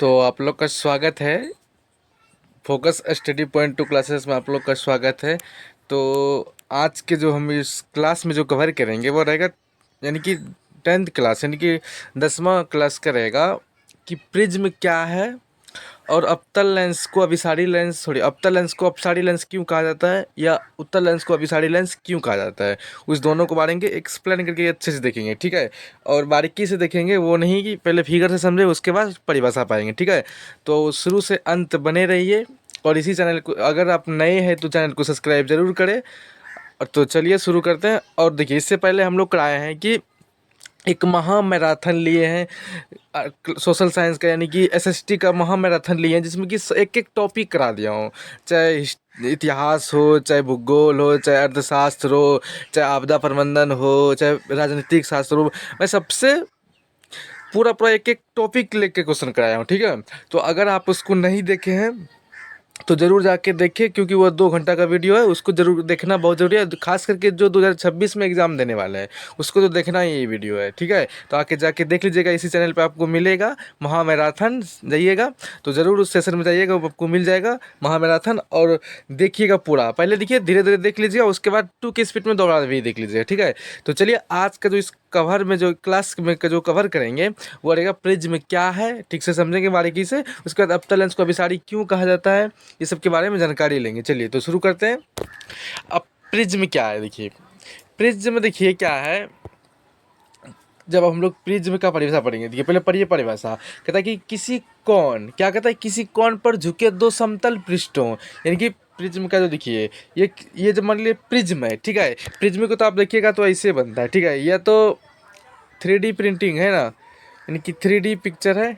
तो आप लोग का स्वागत है focus study point two classes में। आप लोग का स्वागत है। तो आज के जो हम इस क्लास में जो कवर करेंगे वो रहेगा यानी कि 10th क्लास यानी कि 10वां क्लास का रहेगा कि प्रिज्म क्या है और अवतल लेंस को अभिसारी लेंस अवतल लेंस को अपसारी लेंस क्यों कहा जाता है या उत्तल लेंस को अभिसारी लेंस क्यों कहा जाता है। उस दोनों को बारे में एक्सप्लेन करके अच्छे से देखेंगे, ठीक है। और बारीकी से देखेंगे, वो नहीं कि पहले फिगर से समझे उसके बाद परिभाषा पाएंगे, ठीक है। तो शुरू से अंत बने रहिए। और इसी चैनल को अगर आप नए हैं तो चैनल को सब्सक्राइब जरूर करें। और तो चलिए शुरू करते हैं। और देखिए, इससे पहले हम लोग कराए हैं कि एक महा मैराथन लिए हैं सोशल साइंस का, यानी कि एसएसटी का महा मैराथन लिए हैं, जिसमें कि एक एक टॉपिक करा दिया हूँ। चाहे इतिहास हो, चाहे भूगोल हो, चाहे अर्थशास्त्र हो, चाहे आपदा प्रबंधन हो, चाहे राजनीतिक शास्त्र हो, मैं सबसे पूरा पूरा एक एक टॉपिक लेके क्वेश्चन कराया हूँ, ठीक है। तो अगर आप उसको नहीं देखे हैं तो ज़रूर जाके देखिए, क्योंकि वो 2 घंटा का वीडियो है, उसको ज़रूर देखना बहुत ज़रूरी है। खास करके जो 2026 में एग्ज़ाम देने वाले हैं उसको तो देखना ही ये वीडियो है, ठीक है। तो आके जाके देख लीजिएगा, इसी चैनल पे आपको मिलेगा महा मैराथन। जाइएगा तो ज़रूर उस सेशन में जाइएगा, वो आपको मिल जाएगा महा मैराथन। और देखिएगा पूरा, पहले देखिए, धीरे धीरे देख लीजिएगा, उसके बाद 2 की स्पीड में दोबारा भी देख लीजिएगा, ठीक है। तो चलिए, आज का जो इस कवर में जो क्लास में का जो कवर करेंगे वो रहेगा प्रिज्म क्या है, ठीक से समझेंगे बारीकी से। उसके बाद अवतल लेंस को अभिसारी क्यों कहा जाता है, ये सब के बारे में जानकारी लेंगे। चलिए तो शुरू करते हैं। अब प्रिज्म क्या है, देखिए प्रिज्म देखिए क्या है। जब हम लोग प्रिज्म का परिभाषा पढ़ेंगे, देखिए पहले पढ़िए परिभाषा। कहता है कि किसी कोण, क्या कहता है, किसी कोण पर झुके 2 समतल पृष्ठों, यानी कि प्रिज्म का जो देखिए ये जो मान लीजिए प्रिज्म है, ठीक है। प्रिज्म को तो आप देखिएगा तो ऐसे बनता है, ठीक है। यह तो 3D प्रिंटिंग है ना, यानी कि 3D पिक्चर है,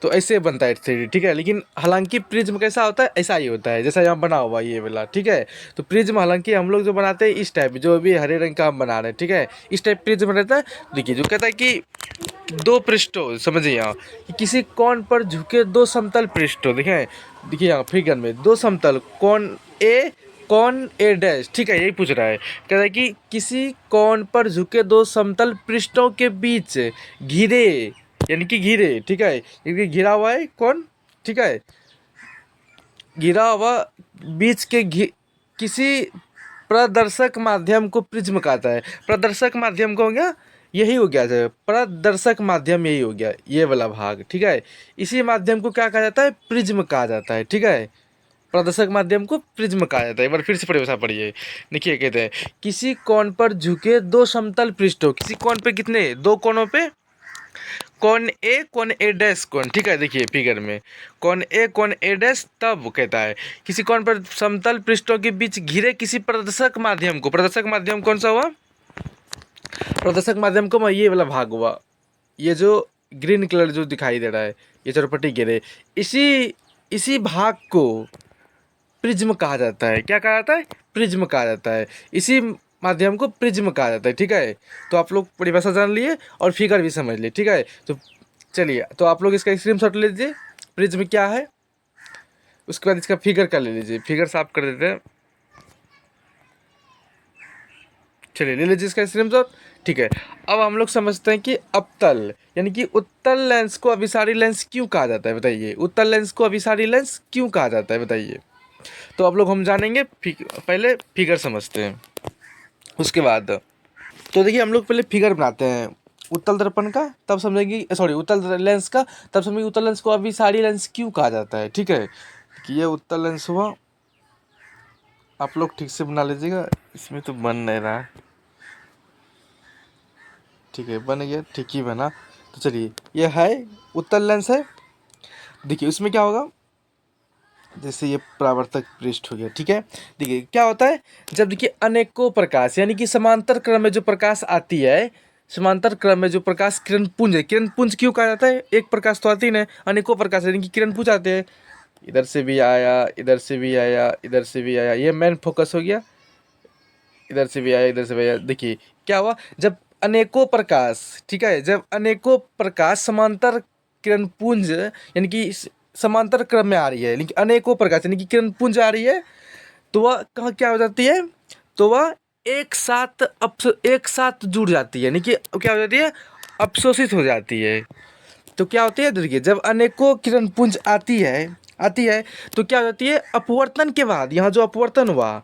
तो ऐसे बनता है 3D, ठीक है। लेकिन हालांकि प्रिज्म कैसा होता है, ऐसा ही होता है जैसा यहाँ बना हुआ ये वाला, ठीक है। तो प्रिज्म हालांकि हम लोग जो बनाते हैं इस टाइप, जो भी हरे रंग का हम बना रहे हैं, ठीक है, इस टाइप प्रिज्म रहता है। देखिए जो कहता है कि 2 पृष्ठों, समझिए यहाँ कि किसी कोण पर झुके 2 समतल पृष्ठों, देखें, देखिए यहाँ फिगर में 2 समतल कोण ए डैश, ठीक है, यही पूछ रहा है। कहता है कि किसी कोण पर झुके 2 समतल पृष्ठों के बीच घिरे, यानी कि घिरे, ठीक है, क्योंकि घिरा हुआ है कौन, ठीक है, घिरा हुआ बीच के किसी प्रदर्शक माध्यम को प्रिज्म कहता है। प्रदर्शक माध्यम को हो गया, यही हो गया है प्रदर्शक माध्यम, यही हो गया ये वाला भाग, ठीक है। इसी माध्यम को क्या कहा जाता है, प्रिज्म कहा जाता है, ठीक है। प्रदर्शक माध्यम को प्रिज्म कहा जाता है। एक बार फिर से परिभाषा पढ़िए। देखिए कहते हैं किसी कोण पर झुके 2 समतल पृष्ठों, किसी कोण पे कितने, 2 कोणों पे, कौन ए डैश कौन, ठीक है। देखिए फिगर में कौन ए डैश, तब कहता है किसी कौन पर समतल पृष्ठों के बीच घिरे किसी प्रदर्शक माध्यम को। प्रदर्शक माध्यम कौन सा हुआ, प्रदर्शक माध्यम को ये वाला भाग हुआ, ये जो ग्रीन कलर जो दिखाई दे रहा है, ये चौपट्टी घेरे, इसी इसी भाग को प्रिज्म कहा जाता है। क्या कहा जाता है, प्रिज्म कहा जाता है। इसी माध्यम को प्रिज्म कहा जाता है, ठीक है। तो आप लोग परिभाषा जान लिए और फिगर भी समझ लिए, ठीक है। तो चलिए, तो आप लोग इसका स्क्रीनशॉट ले लीजिए, प्रिज्म क्या है। उसके बाद इसका फिगर का ले लीजिए, फिगर साफ कर देते हैं। चलिए ले लीजिए इसका स्क्रीनशॉट, ठीक है। अब हम लोग समझते हैं कि अवतल यानी कि उत्तल लेंस को अभिसारी लेंस क्यों कहा जाता है, बताइए। उत्तल लेंस को अभिसारी लेंस क्यों कहा जाता है, बताइए। तो आप लोग हम जानेंगे, पहले फिगर समझते हैं उसके बाद। तो देखिए हम लोग पहले फिगर बनाते हैं उत्तल दर्पण का, तब समझेंगे, सॉरी उत्तल लेंस का, तब समझेंगे उत्तल लेंस को अभिसारी लेंस क्यों कहा जाता है, ठीक है। कि ये उत्तल लेंस हुआ, आप लोग ठीक से बना लीजिएगा, इसमें तो बन नहीं रहा है, ठीक है, बन गया, ठीक ही बना। तो चलिए, ये है उत्तल लेंस है। देखिए उसमें क्या होगा, जैसे ये परावर्तक पृष्ठ हो गया, ठीक है। देखिए क्या होता है, जब देखिए अनेकों प्रकाश, यानी कि समांतर क्रम में जो प्रकाश आती है, समांतर क्रम में जो प्रकाश किरण पुंज है, किरण पुंज क्यों कहा जाता है, एक प्रकाश तो आती नहीं, अनेकों प्रकाश यानी कि किरण पुंज आते हैं। इधर से भी आया, इधर से भी आया, इधर से भी आया, ये मेन फोकस हो गया, इधर से भी आया, इधर से भी आया। देखिए क्या हुआ, जब अनेकों प्रकाश, ठीक है, जब अनेकों प्रकाश समांतर किरण पुंज यानी कि समांतर क्रम में आ रही है, लेकिन अनेकों प्रकाश यानी कि किरण पुंज आ रही है, तो वह कहाँ क्या हो जाती है, तो वह एक साथ जुड़ जाती है, यानी कि क्या हो जाती है, अवशोषित हो जाती है। तो क्या होती है, देखिए जब अनेकों किरण पुंज आती है तो क्या होती है, अपवर्तन के बाद, यहाँ जो अपवर्तन हुआ,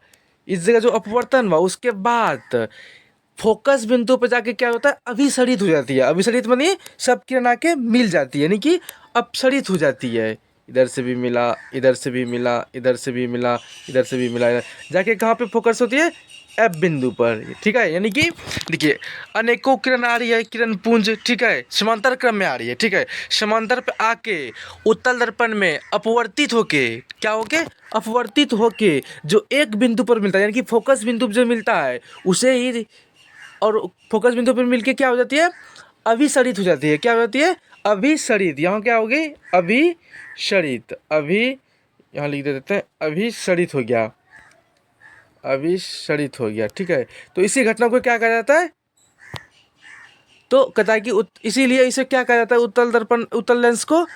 इस जगह जो अपवर्तन हुआ उसके बाद फोकस बिंदु पर जाके क्या होता है, अभिसरित हो जाती है। अभिसरित मानिए सब किरण आके मिल जाती है, यानी कि अपसरित हो जाती है। इधर से भी मिला, इधर से भी मिला, इधर से भी मिला, इधर से भी मिला, जाके कहाँ पे फोकस होती है, एफ बिंदु पर। ठीक है, यानी कि देखिए अनेकों किरण आ रही है, किरण पुंज, ठीक है, समांतर क्रम में आ रही है, ठीक है, समांतर पे आके उत्तल दर्पण में अपवर्तित होके क्या होके, अपवर्तित होके जो एक बिंदु पर मिलता है, यानी कि फोकस बिंदु जो मिलता है उसे ही, और फोकस बिंदु पर मिलके क्या हो जाती है, अभिसरित हो जाती है। क्या हो जाती है, अभिसरित। यहाँ क्या होगी, अभिसरित। अभी यहाँ लिख देते हैं, अभिसरित हो गया, अभिसरित हो गया, ठीक है। तो इसी घटना को क्या कहा जाता है, तो कहता है कि इसीलिए इसे क्या कहा जाता है, उत्तल दर्पण, उत्तल लेंस को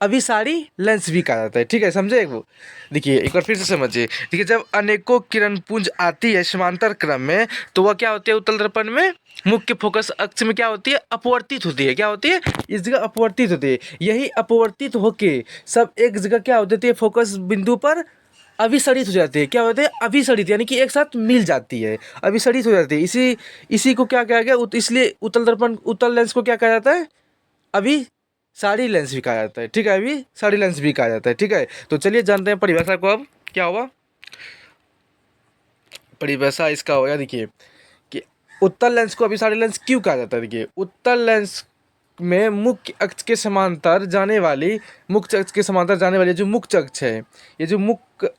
अभिसारी लेंस भी कहा जाता है। ठीक है, समझे वो। देखिए एक बार फिर से समझिए, देखिए जब अनेकों किरण पुंज आती है समांतर क्रम में, तो वह क्या होती है, उत्तल दर्पण में मुख्य फोकस अक्ष में क्या होती है, अपवर्तित होती है। क्या होती है, इस जगह अपवर्तित होती है। यही अपवर्तित होके सब एक जगह क्या हो जाती है, फोकस बिंदु पर अभिसरित हो जाती है। क्या होते हैं, अभिसरित, यानी कि एक साथ मिल जाती है, अभिसरित हो जाती है। इसी को क्या कहा गया, इसलिए उत्तल दर्पण, उत्तल लेंस को क्या कहा जाता है, अभी साड़ी लेंस भी कहा जाता है। ठीक है, अभी साड़ी लेंस भी कहा जाता है। ठीक है, तो चलिए जानते हैं परिभाषा को। अब क्या हुआ, परिभाषा इसका होगा, देखिए कि उत्तल लेंस को अभिसारी लेंस क्यों कहा जाता है। देखिए उत्तल लेंस में मुख्य अक्ष के समांतर जाने वाली, मुख्य अक्ष के समांतर जाने वाली जो मुख्य अक्ष है, ये जो मुख्य,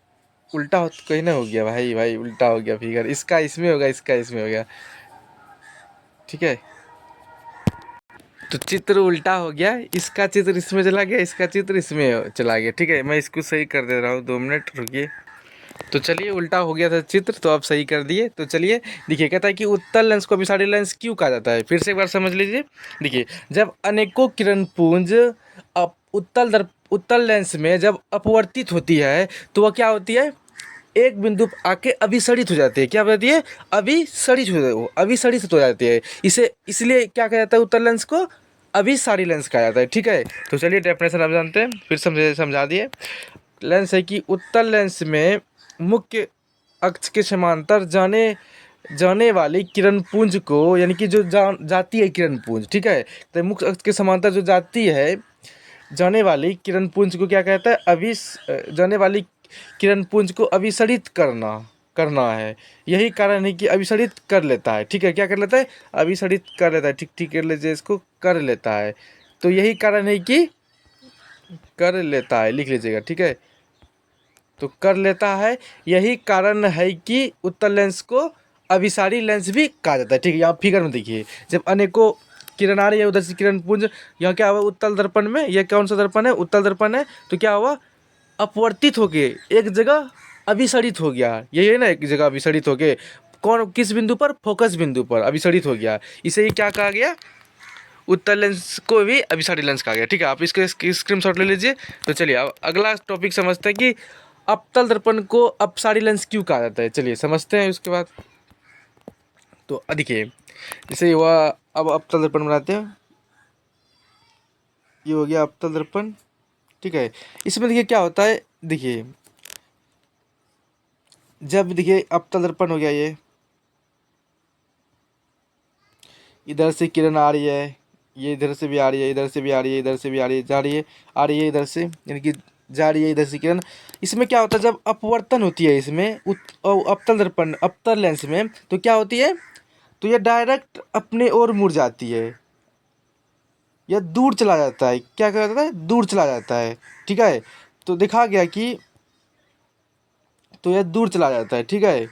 उल्टा हो कहीं ना हो गया भाई, उल्टा हो गया फिगर, इसका इसमें होगा, इसका इसमें हो गया। ठीक है, तो चित्र उल्टा हो गया, इसका चित्र इसमें चला गया, इसका चित्र इसमें चला गया। ठीक है, मैं इसको सही कर दे रहा हूँ, 2 मिनट रुकिए। तो चलिए, उल्टा हो गया था चित्र, तो आप सही कर दिए। तो चलिए देखिए, कहता है कि उत्तल लेंस को अभिसारी लेंस क्यों कहा जाता है, फिर से एक बार समझ लीजिए। देखिए जब अनेकों किरण पुंज उत्तल लेंस में जब अपवर्तित होती है, तो वह क्या होती है, एक बिंदु पर आके अभिसरित हो जाती है। क्या हो जाती है, अभिसरित हो जाती है। इसे इसलिए क्या कहा जाता है, उत्तल लेंस को अभिसारी लेंस कहा जाता है। ठीक है, तो चलिए डेफिनेशन आप जानते हैं, फिर समझा दिए। लेंस है कि उत्तल लेंस में मुख्य अक्ष के समांतर जाने वाली किरण पुंज को, यानी कि जो जाती है किरण पुंज, ठीक है, तो मुख्य अक्ष के समांतर जो जाती है, जाने वाली किरण पुंज को क्या कहता है, जाने वाली किरण पुंज को अभिसरित करना है। यही कारण है कि अभिसरित कर लेता है। ठीक है, क्या कर लेता है, अभिसरित कर लेता है। ठीक ठीक कर लीजिए, इसको कर लेता है। तो यही कारण है कि कर लेता है, लिख लीजिएगा। ठीक है, तो कर लेता है, यही कारण है कि उत्तल लेंस को अभिसारी लेंस भी कहा जाता है। ठीक है, यहाँ फिगर में देखिए, जब अनेकों किरण आ रही है, उधर से किरण पुंज, यहाँ क्या हुआ, उत्तल दर्पण में, यह कौन सा दर्पण है, उत्तल दर्पण है, तो क्या हुआ, अपवर्तित होके एक जगह अभिसरित हो गया। यही है ना, एक जगह अभिसरित होके, कौन, किस बिंदु पर, फोकस बिंदु पर अभिसरित हो गया। इसे ही क्या कहा गया, उत्तल लेंस को भी अभिसारी लेंस कहा गया। ठीक है, आप इसके स्क्रीनशॉट ले लीजिए। तो चलिए अब अगला टॉपिक समझते हैं कि अवतल दर्पण को अपसारी लेंस क्यों कहा जाता है। चलिए समझते हैं उसके बाद। तो देखिए, जैसे हुआ, अब अवतल दर्पण बनाते हैं, ये हो गया अवतल दर्पण। ठीक है, इसमें देखिए क्या होता है, देखिए जब देखिए अवतल दर्पण हो गया, ये इधर से किरण आ रही है, ये इधर से भी आ रही है, इधर से भी आ रही है, इधर से भी आ रही है, जा रही है, आ रही है इधर से, यानी कि जा रही है इधर से किरण। इसमें क्या होता है, जब अपवर्तन होती है इसमें अवतल दर्पण, अवतल लेंस में, तो क्या होती है, तो ये डायरेक्ट अपने ओर मुड़ जाती है, या दूर चला जाता है। क्या जाता है, दूर चला जाता है। ठीक है, तो देखा गया कि, तो यह दूर चला जाता है। ठीक है,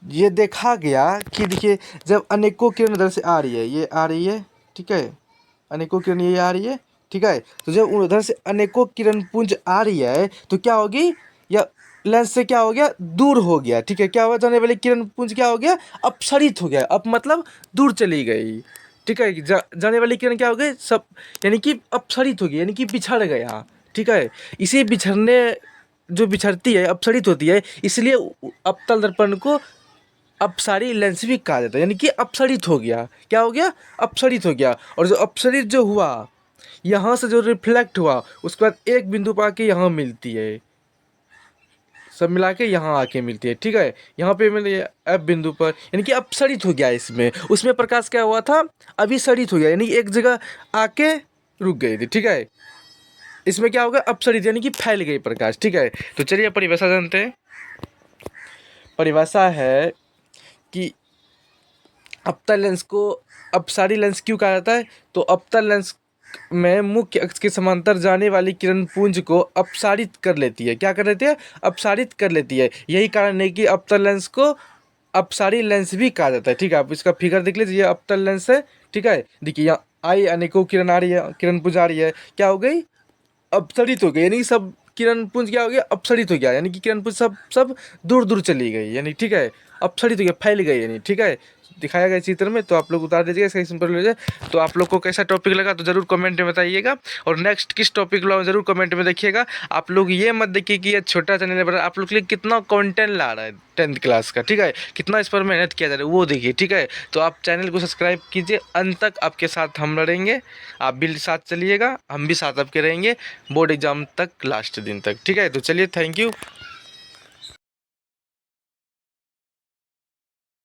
ये देखा गया कि देखिए जब अनेकों किरण उधर से आ रही है, ये आ रही है, ठीक है, अनेकों किरण ये आ रही है, ठीक है, तो जब उधर से अनेकों किरण पुंज आ रही है, तो क्या होगी, या लेंस से क्या हो गया, दूर हो गया। ठीक है, क्या हुआ, जाने वाली किरण पुंज क्या हो गया, अपसरित हो गया, अब मतलब दूर चली गई। ठीक है, जाने वाली किरण क्या हो गई, सब, यानी कि अपसरित हो गई, यानी कि बिछड़ गया। ठीक है, इसी बिछड़ने, जो बिछड़ती है, अपसरित होती है, इसलिए अवतल दर्पण को अपसारी लेंस भी कहा जाता है, यानी कि अपसरित हो गया। क्या हो गया? अपसरित हो गया। और जो अपसरित जो हुआ, यहाँ से जो रिफ्लेक्ट हुआ, उसके बाद एक बिंदु पर आके यहाँ मिलती है, सब मिला के यहाँ आके मिलती है। ठीक है, यहाँ पे मिली एफ बिंदु पर, यानी कि अपसरित हो गया इसमें। उसमें प्रकाश क्या हुआ था? अभिसरित हो गया, यानी एक जगह आके रुक गई थी। ठीक है, इसमें क्या होगा? अपसरित, यानी कि फैल गई प्रकाश। ठीक है, तो चलिए परिभाषा जानते हैं। परिभाषा है कि अपतल लेंस को अपसारी लेंस क्यों कहा जाता है? तो अपतल लेंस में मुख्य अक्ष के समांतर जाने वाली किरण पुंज को अपसारित कर लेती है। क्या कर लेती है? अपसारित कर लेती है। यही कारण है कि अपतल लेंस को अपसारी लेंस भी कहा जाता है। ठीक है, आप इसका फिगर देख लीजिए, ये अपतल लेंस है। ठीक है, देखिए यहाँ आई अनेकों किरण आ रही है, किरण पुंज आ रही है, क्या हो गई? अपसरित हो गई, यानी सब किरण पुंज क्या हो गया? अपसरित हो गया, यानी कि किरण पुंज सब सब दूर दूर चली गई, यानी ठीक है, अपसरित हो गया, फैल गई, यानी ठीक है, दिखाया गया चित्र में। तो आप लोग उतार दीजिएगा, इसका सिंपल हो जाए। तो आप लोग को कैसा टॉपिक लगा तो जरूर कमेंट में बताइएगा, और नेक्स्ट किस टॉपिक ला जरूर कमेंट में देखिएगा। आप लोग ये मत देखिए कि ये छोटा चैनल है, आप लोग के लिए कितना कंटेंट ला रहा है 10th क्लास का। ठीक है, कितना इस पर मेहनत किया जा रहा है वो देखिए। ठीक है, तो आप चैनल को सब्सक्राइब कीजिए, अंत तक आपके साथ हम लड़ेंगे, आप भी साथ चलिएगा, हम भी साथ आपके रहेंगे बोर्ड एग्जाम तक, लास्ट दिन तक। ठीक है, तो चलिए, थैंक यू।